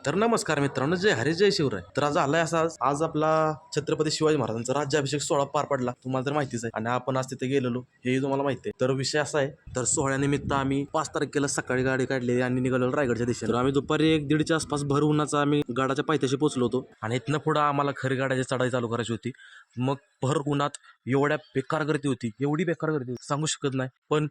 तर नमस्कार मित्रांनो, जय हरी जय शिवराय. तर आज आलाय असा आज आपला छत्रपती शिवाजी महाराजांचा राज्याभिषेक सोहळा पार पडला. तुम्हाला तर माहितीच आहे आणि आपण आज तिथे गेलेलो हेही तुम्हाला माहिती आहे. तर विषय असा आहे, तर सोहळ्यानिमित्त आम्ही 5 तारखेला सकाळी गाडी काढली आणि निघालो रायगडच्या दिशेने. तर आम्ही दुपारी 1-1:30च्या आसपास भर उन्हाचा आम्ही गडाच्या पायथ्याशी पोहोचलो होतो आणि इथनं पुढं आम्हाला खरी गाड्याची चढाई चालू करायची होती. मग भर उन्हात एवढ्या बेकार गर्दी होती, एवढी बेकार गर्दी होती, सांगू शकत नाही. पण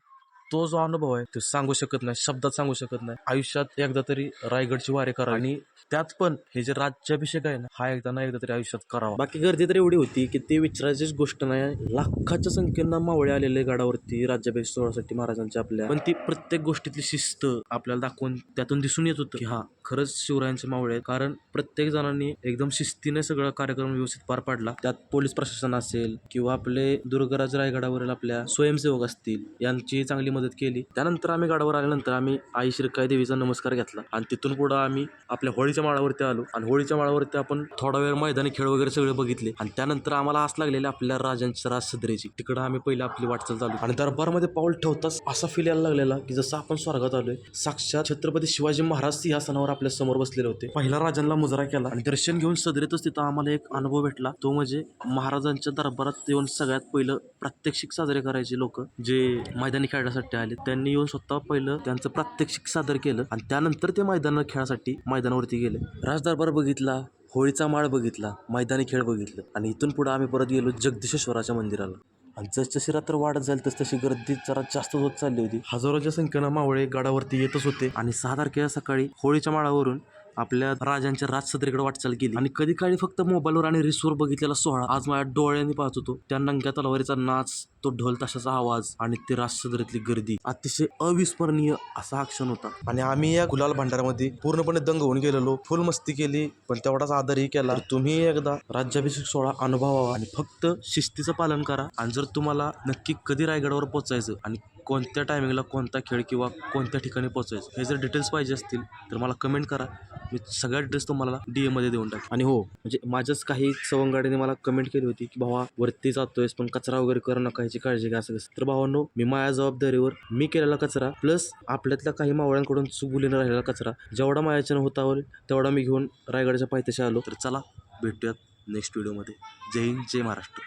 तो जो अनुभव आहे तो सांगू शकत नाही, शब्दात सांगू शकत नाही. आयुष्यात एकदा तरी रायगडची वारी करा आणि त्यात पण हे जे राज्याभिषेक आहे ना, हा एकदा ना एकदा तरी आयुष्यात करावा. बाकी गर्दी तर एवढी होती की ते विचारायचीच गोष्ट नाही. लाखाच्या संख्येनं मावळे आलेले गडावरती राज्याभिषेक सोहळ्यासाठी महाराजांच्या आपल्या. पण ती प्रत्येक गोष्टीतली शिस्त आपल्याला दाखवून त्यातून दिसून येत होतं की हा खरंच शिवरायांचे मावळे आहेत. कारण प्रत्येक जणांनी एकदम शिस्तीने सगळा कार्यक्रम व्यवस्थित पार पाडला. त्यात पोलीस प्रशासन असेल किंवा आपले दुर्गराज रायगडावरील आपल्या स्वयंसेवक असतील, यांची चांगली मदत केली. त्यानंतर आम्ही गडावर आल्यानंतर आम्ही आई शिरकाई देवीचा नमस्कार घेतला आणि तिथून पुढे आम्ही आपल्या होळीच्या माळावरती आलो आणि होळीच्या माळावरती आपण थोडा वेळ मैदानी खेळ वगैरे सगळे बघितले आणि त्यानंतर आम्हाला आस लागलेली आपल्या राजांच्या राजसदरेची. तिकडं आम्ही पहिला आपली वाटचाल चालू आणि दरबारमध्ये पाऊल ठेवताच असा फील यायला लागलेला की जसं आपण स्वर्गात आलोय. साक्षात छत्रपती शिवाजी महाराज सिंहासनावर आपल्या समोर बसलेले होते. पहिला राजांना मुजरा केला आणि दर्शन घेऊन सदरेतच तिथं आम्हाला एक अनुभव भेटला. तो म्हणजे महाराजांच्या दरबारात येऊन सगळ्यात पहिलं प्रात्यक्षिक साजरे करायचे लोक जे मैदानी खेळण्यासाठी आले, त्यांनी येऊन स्वतः पहिलं त्यांचं प्रात्यक्षिक सादर केलं आणि त्यानंतर ते मैदान खेळासाठी मैदानावरती गेले. राजदरबार बघितला, होळीचा माळ बघितला, मैदानी खेळ बघितलं आणि इथून पुढे आम्ही परत गेलो जगदीशेश्वराच्या मंदिराला. आणि जसजशी रात्र वाढत जाईल तशी गर्दी जरा जास्त होत चालली होती. हजारोच्या संख्येनं मावळे गडावरती येतच होते आणि 6 तारखेला सकाळी होळीच्या माळावरून आपल्या राजांच्या राजसदरीकडे वाटचाल केली आणि कधी काळी फक्त मोबाईलवर आणि रिसवर बघितलेला सोहळा आज माझ्या डोळ्यांनी पाहत होतो. त्या नंग्या तलवारीचा नाच, तो ढोल ताशाचा आवाज आणि ती राजसदरीतली गर्दी, अतिशय अविस्मरणीय असा हा क्षण होता. आणि आम्ही या गुलाल भांडारामध्ये पूर्णपणे दंग होऊन गेलेलो. फुल मस्ती केली पण तेवढाच आदरही केला. तुम्ही एकदा राज्याभिषेक सोहळा अनुभवावा आणि फक्त शिस्तीचं पालन करा. आणि जर तुम्हाला नक्की कधी रायगडावर पोहोचायचं आणि कोणत्या टायमिंगला कोणता खेळ किंवा कोणत्या ठिकाणी पोहोचायचं हे जर डिटेल्स पाहिजे असतील तर मला कमेंट करा. मी सगळ्या डिटेल्स तुम्हाला DM मध्ये देऊन टाक. आणि हो, म्हणजे माझ्याच काही सवंगाडीने मला कमेंट केली होती की भावा वरती जातोयस पण कचरा वगैरे करू नका, ह्याची काळजी घ्या असं कसं. तर भावांनो, मी माझ्या जबाबदारीवर मी केलेला कचरा प्लस आपल्यातल्या काही मावळ्यांकडून चुकून राहिलेला कचरा जेवढा माझ्याच्यानं होता होईल तेवढा मी घेऊन रायगडच्या पायथ्याशी आलो. तर चला भेटूयात नेक्स्ट व्हिडिओमध्ये. जय हिंद, जय महाराष्ट्र.